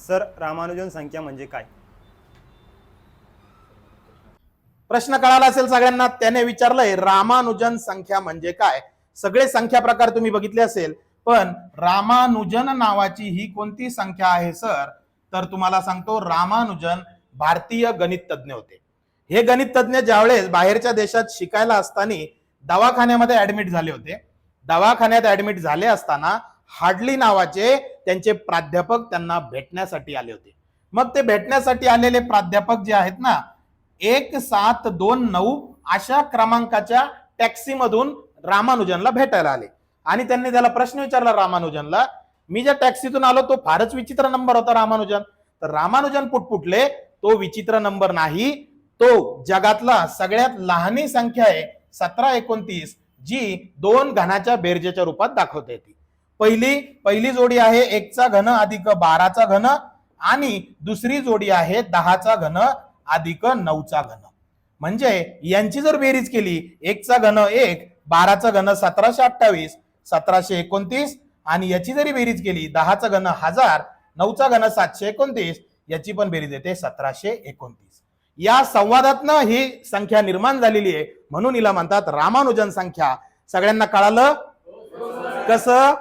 Sir, Ramanujan संख्या म्हणजे काय? प्रश्न कळाला असेल सगळ्यांना. त्याने विचारलंय रामानुजन संख्या म्हणजे काय. सगळे संख्या प्रकार तुम्ही बघितले असेल, पण रामानुजन नावाची ही कोणती संख्या आहे सर? तर तुम्हाला सांगतो, रामानुजन भारतीय गणित तज्ञ होते. हे गणित तज्ञ ज्यावेळेस बाहेरच्या देशात शिकायला असताना दवाखान्यामध्ये ऍडमिट झाले होते. दवाखान्यात ऍडमिट झाले असताना हार्डली नावाचे त्यांचे प्राध्यापक त्यांना भेटण्यासाठी आले होते. मग ते भेटण्यासाठी आलेले प्राध्यापक जे आहेत ना, 1729 अशा क्रमांकाच्या टॅक्सीमधून रामानुजनला भेटायला आले आणि त्यांनी त्याला प्रश्न विचारला रामानुजनला, मी ज्या टॅक्सीतून आलो तो फारच विचित्र नंबर होता रामानुजन. तर रामानुजन पुटपुटले, तो विचित्र नंबर नाही, तो जगातला सगळ्यात लहानी संख्या आहे 1729, जी 2 घनाच्या बेरजेच्या रूपात दाखवता येते. पहिली जोडी आहे 1चा घन अधिक 12चा घन आणि दुसरी जोडी आहे 10चा घन अधिक 9चा घन. म्हणजे यांची जर बेरीज केली, 1चा घन 1, 12चा घन 1728, 1729 आणि याची जरी बेरीज केली 10चा घन 1000, 9चा घन 729, याची पण बेरीज येते 1729. या संवादातनं ही संख्या निर्माण झालेली आहे, म्हणून हिला म्हणतात रामानुजन संख्या. सगळ्यांना कळालं कसं?